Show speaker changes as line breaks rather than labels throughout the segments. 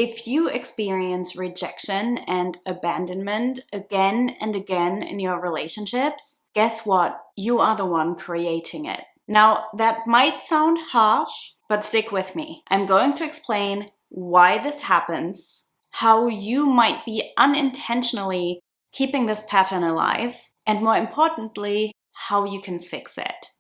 If you experience rejection and abandonment again and again in your relationships, guess what? You are the one creating it. Now, that might sound harsh, but stick with me. I'm going to explain why this happens, how you might be unintentionally keeping this pattern alive, and more importantly, how you can fix it.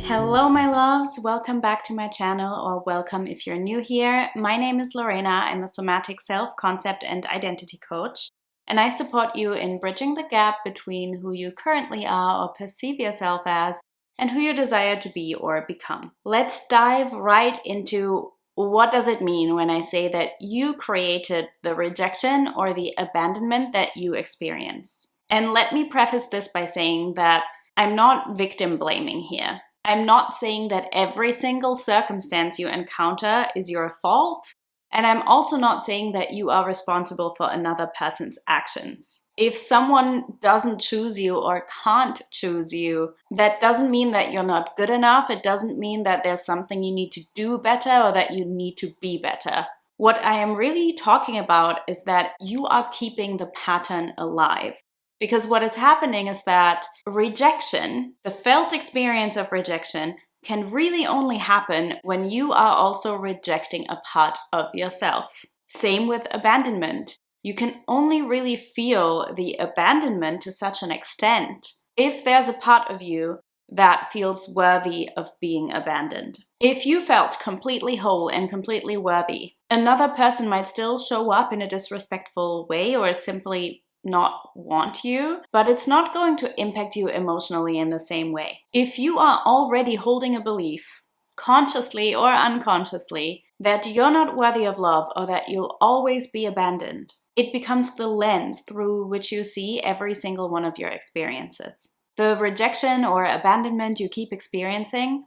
Hello, my loves. Welcome back to my channel, or welcome if you're new here. My name is Lorena. I'm a somatic self-concept and identity coach, and I support you in bridging the gap between who you currently are or perceive yourself as and who you desire to be or become. Let's dive right into what does it mean when I say that you created the rejection or the abandonment that you experience. And let me preface this by saying that I'm not victim blaming here. I'm not saying that every single circumstance you encounter is your fault, and I'm also not saying that you are responsible for another person's actions. If someone doesn't choose you or can't choose you, that doesn't mean that you're not good enough. It doesn't mean that there's something you need to do better or that you need to be better. What I am really talking about is that you are keeping the pattern alive. Because what is happening is that rejection, the felt experience of rejection, can really only happen when you are also rejecting a part of yourself. Same with abandonment. You can only really feel the abandonment to such an extent if there's a part of you that feels worthy of being abandoned. If you felt completely whole and completely worthy, another person might still show up in a disrespectful way or simply not want you, but it's not going to impact you emotionally in the same way. If you are already holding a belief, consciously or unconsciously, that you're not worthy of love or that you'll always be abandoned, it becomes the lens through which you see every single one of your experiences. The rejection or abandonment you keep experiencing,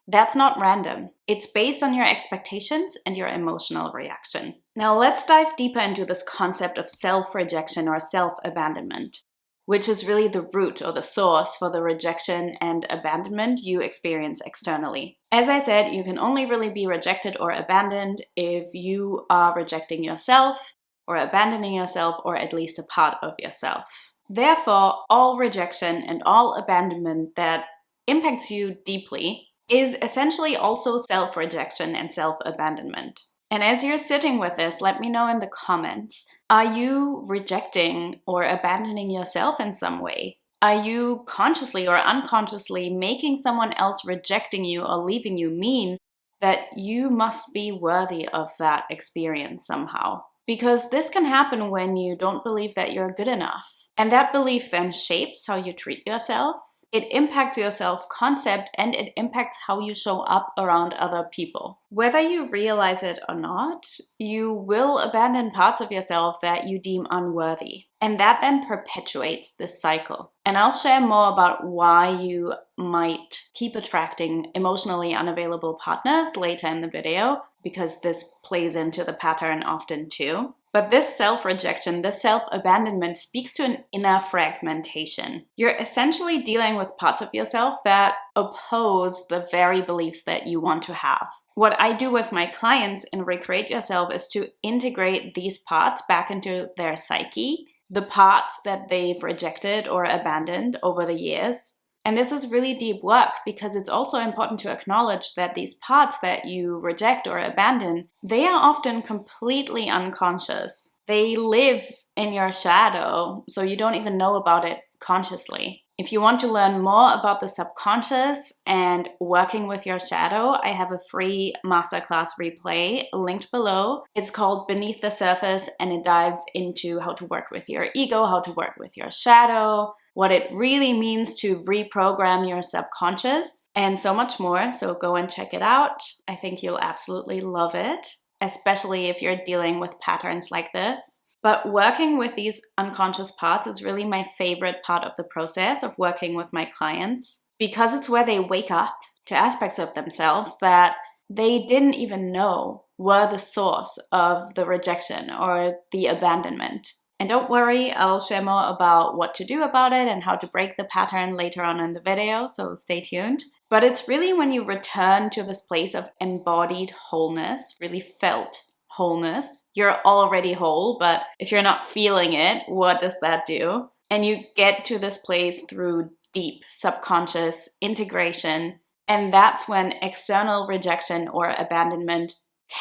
that's not random. It's based on your expectations and your emotional reaction. Now let's dive deeper into this concept of self-rejection or self-abandonment, which is really the root or the source for the rejection and abandonment you experience externally. As I said, you can only really be rejected or abandoned if you are rejecting yourself or abandoning yourself, or at least a part of yourself. Therefore, all rejection and all abandonment that impacts you deeply is essentially also self-rejection and self-abandonment. And as you're sitting with this, let me know in the comments, are you rejecting or abandoning yourself in some way? Are you consciously or unconsciously making someone else rejecting you or leaving you mean that you must be worthy of that experience somehow? Because this can happen when you don't believe that you're good enough. And that belief then shapes how you treat yourself. It impacts your self-concept and it impacts how you show up around other people. Whether you realize it or not, you will abandon parts of yourself that you deem unworthy. And that then perpetuates this cycle. And I'll share more about why you might keep attracting emotionally unavailable partners later in the video, because this plays into the pattern often too. But this self-rejection, this self-abandonment speaks to an inner fragmentation. You're essentially dealing with parts of yourself that oppose the very beliefs that you want to have. What I do with my clients in Recreate Yourself is to integrate these parts back into their psyche, the parts that they've rejected or abandoned over the years. And this is really deep work because it's also important to acknowledge that these parts that you reject or abandon, they are often completely unconscious. They live in your shadow, so you don't even know about it consciously. If you want to learn more about the subconscious and working with your shadow, I have a free masterclass replay linked below. It's called Beneath the Surface, and it dives into how to work with your ego, how to work with your shadow, what it really means to reprogram your subconscious, and so much more. So go and check it out. I think you'll absolutely love it, especially if you're dealing with patterns like this. But working with these unconscious parts is really my favorite part of the process of working with my clients, because it's where they wake up to aspects of themselves that they didn't even know were the source of the rejection or the abandonment. And don't worry, I'll share more about what to do about it and how to break the pattern later on in the video, so stay tuned. But it's really when you return to this place of embodied wholeness, really felt wholeness. You're already whole, but if you're not feeling it, what does that do? And you get to this place through deep subconscious integration, and that's when external rejection or abandonment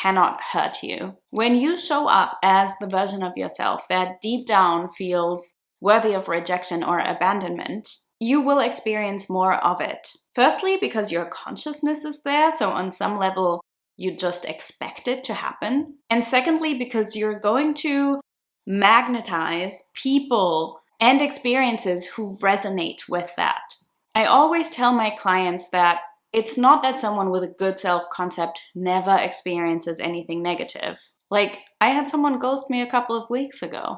cannot hurt you. When you show up as the version of yourself that deep down feels worthy of rejection or abandonment, you will experience more of it. Firstly, because your consciousness is there, so on some level, you just expect it to happen. And secondly, because you're going to magnetize people and experiences who resonate with that. I always tell my clients that it's not that someone with a good self-concept never experiences anything negative. Like, I had someone ghost me a couple of weeks ago.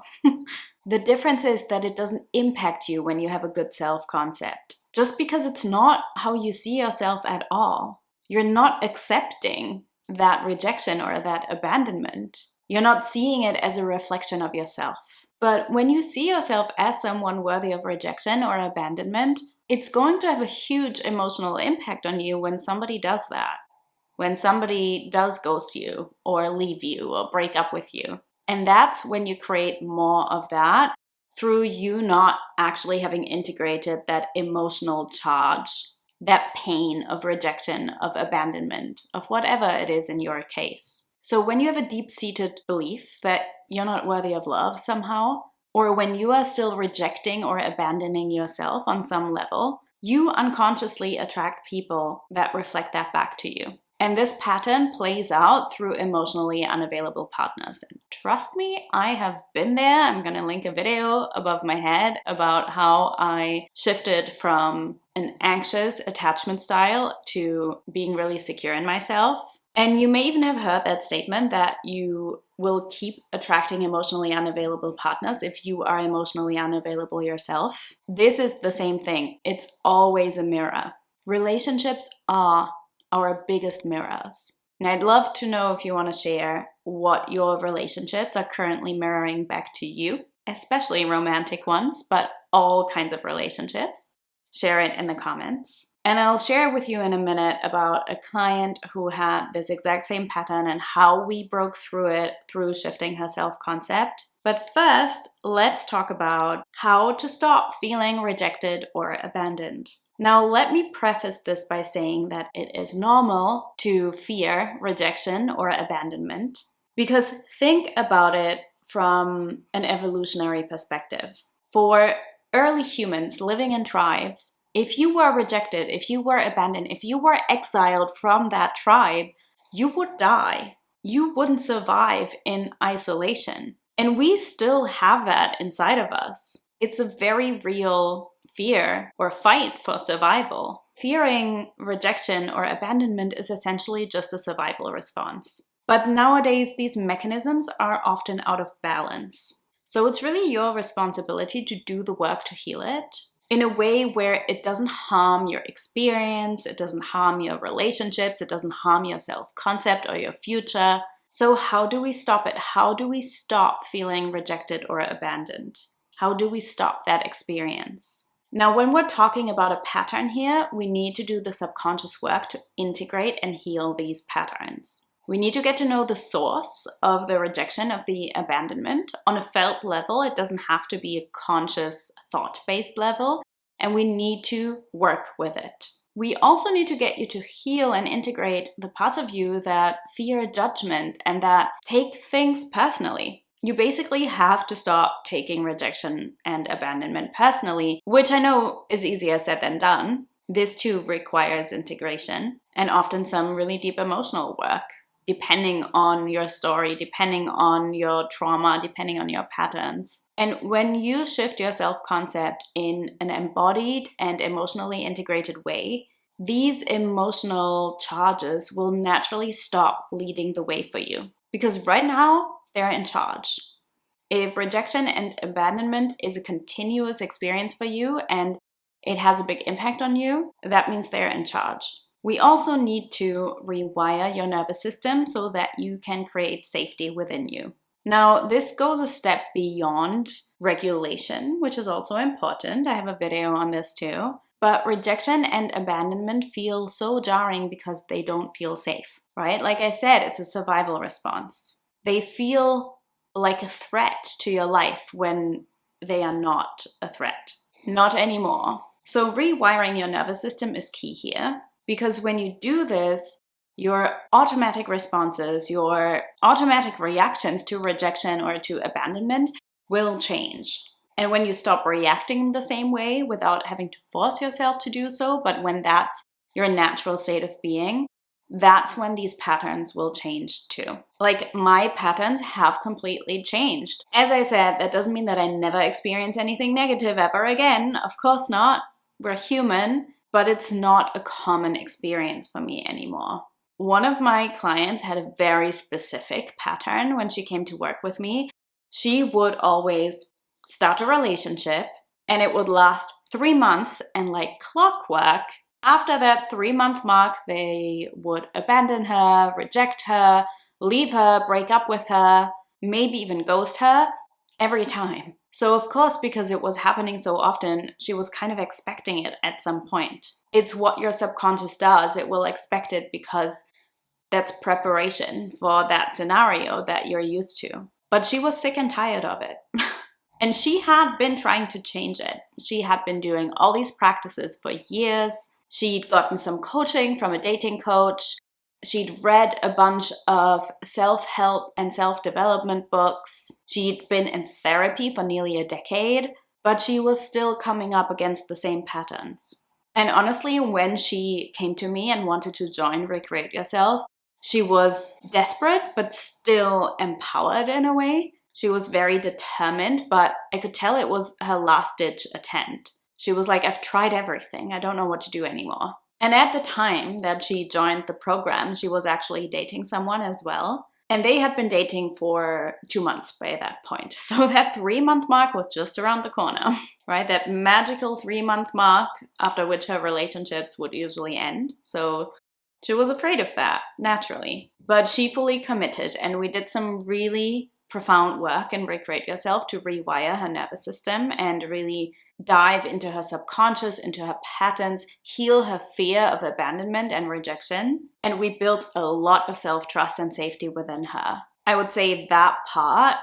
The difference is that it doesn't impact you when you have a good self-concept. Just because it's not how you see yourself at all. You're not accepting that rejection or that abandonment. You're not seeing it as a reflection of yourself. But when you see yourself as someone worthy of rejection or abandonment, it's going to have a huge emotional impact on you when somebody does that. When somebody does ghost you or leave you or break up with you. And that's when you create more of that through you not actually having integrated that emotional charge, that pain of rejection, of abandonment, of whatever it is in your case. So when you have a deep-seated belief that you're not worthy of love somehow, or when you are still rejecting or abandoning yourself on some level, you unconsciously attract people that reflect that back to you. And this pattern plays out through emotionally unavailable partners. And trust me, I have been there. I'm going to link a video above my head about how I shifted from an anxious attachment style to being really secure in myself. And you may even have heard that statement that you will keep attracting emotionally unavailable partners if you are emotionally unavailable yourself. This is the same thing. It's always a mirror. Relationships are our biggest mirrors. And I'd love to know if you want to share what your relationships are currently mirroring back to you, especially romantic ones, but all kinds of relationships. Share it in the comments. And I'll share with you in a minute about a client who had this exact same pattern and how we broke through it through shifting her self-concept. But first, let's talk about how to stop feeling rejected or abandoned. Now, let me preface this by saying that it is normal to fear rejection or abandonment, because think about it from an evolutionary perspective. For early humans living in tribes, if you were rejected, if you were abandoned, if you were exiled from that tribe, you would die. You wouldn't survive in isolation. And we still have that inside of us. It's a very real fear or fight for survival. Fearing rejection or abandonment is essentially just a survival response. But nowadays, these mechanisms are often out of balance. So it's really your responsibility to do the work to heal it in a way where it doesn't harm your experience, it doesn't harm your relationships, it doesn't harm your self-concept or your future. So how do we stop it? How do we stop feeling rejected or abandoned? How do we stop that experience? Now, when we're talking about a pattern here, we need to do the subconscious work to integrate and heal these patterns. We need to get to know the source of the rejection, of the abandonment on a felt level. It doesn't have to be a conscious, thought-based level, and we need to work with it. We also need to get you to heal and integrate the parts of you that fear judgment and that take things personally. You basically have to stop taking rejection and abandonment personally, which I know is easier said than done. This too requires integration and often some really deep emotional work, depending on your story, depending on your trauma, depending on your patterns. And when you shift your self-concept in an embodied and emotionally integrated way, these emotional charges will naturally stop leading the way for you. Because right now, they're in charge. If rejection and abandonment is a continuous experience for you and it has a big impact on you, that means they're in charge. We also need to rewire your nervous system so that you can create safety within you. Now, this goes a step beyond regulation, which is also important. I have a video on this too. But rejection and abandonment feel so jarring because they don't feel safe, right? Like I said, it's a survival response. They feel like a threat to your life when they are not a threat. Not anymore. So rewiring your nervous system is key here, because when you do this, your automatic responses, your automatic reactions to rejection or to abandonment will change. And when you stop reacting the same way without having to force yourself to do so, but when that's your natural state of being, that's when these patterns will change too. Like, my patterns have completely changed. As I said, that doesn't mean that I never experience anything negative ever again. Of course not. We're human, but it's not a common experience for me anymore. One of my clients had a very specific pattern when she came to work with me. She would always start a relationship and it would last 3 months, and like clockwork, after that 3-month mark, they would abandon her, reject her, leave her, break up with her, maybe even ghost her every time. So of course, because it was happening so often, she was kind of expecting it at some point. It's what your subconscious does. It will expect it because that's preparation for that scenario that you're used to. But she was sick and tired of it. And she had been trying to change it. She had been doing all these practices for years. She'd gotten some coaching from a dating coach. She'd read a bunch of self-help and self-development books. She'd been in therapy for nearly a decade, but she was still coming up against the same patterns. And honestly, when she came to me and wanted to join Recreate Yourself, she was desperate, but still empowered in a way. She was very determined, but I could tell it was her last-ditch attempt. She was like, I've tried everything. I don't know what to do anymore. And at the time that she joined the program, she was actually dating someone as well. And they had been dating for 2 months by that point. So that 3-month mark was just around the corner, right? That magical 3-month mark after which her relationships would usually end. So she was afraid of that, naturally. But she fully committed, and we did some really profound work in Recreate Yourself to rewire her nervous system and really dive into her subconscious, into her patterns, heal her fear of abandonment and rejection. And we built a lot of self-trust and safety within her. I would say that part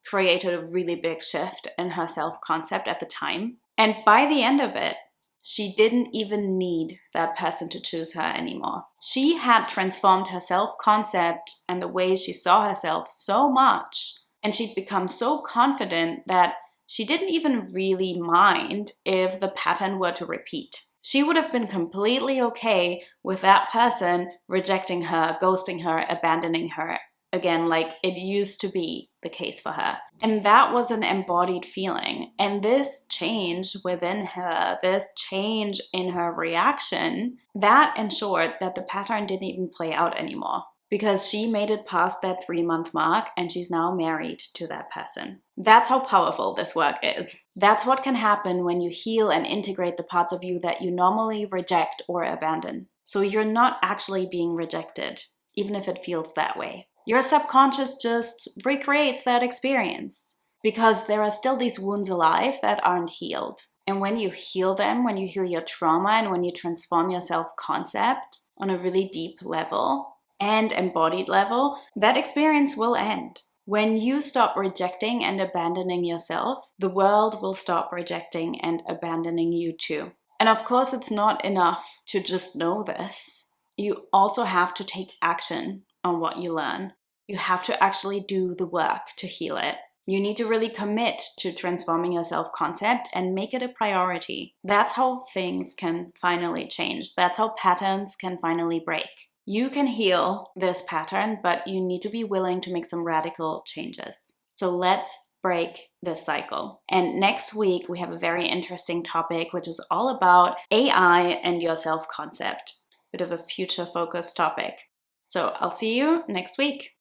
created a really big shift in her self-concept at the time. And by the end of it, she didn't even need that person to choose her anymore. She had transformed her self-concept and the way she saw herself so much, and she'd become so confident that she didn't even really mind if the pattern were to repeat. She would have been completely okay with that person rejecting her, ghosting her, abandoning her again, like it used to be the case for her. And that was an embodied feeling. And this change within her, this change in her reaction, that ensured that the pattern didn't even play out anymore, because she made it past that 3-month mark and she's now married to that person. That's how powerful this work is. That's what can happen when you heal and integrate the parts of you that you normally reject or abandon. So you're not actually being rejected, even if it feels that way. Your subconscious just recreates that experience because there are still these wounds alive that aren't healed. And when you heal them, when you heal your trauma, and when you transform your self-concept on a really deep level and embodied level, that experience will end. When you stop rejecting and abandoning yourself, the world will stop rejecting and abandoning you too. And of course, it's not enough to just know this. You also have to take action on what you learn. You have to actually do the work to heal it. You need to really commit to transforming your self-concept and make it a priority. That's how things can finally change. That's how patterns can finally break. You can heal this pattern, but you need to be willing to make some radical changes. So let's break this cycle. And next week, we have a very interesting topic, which is all about AI and your self-concept. Bit of a future-focused topic. So I'll see you next week.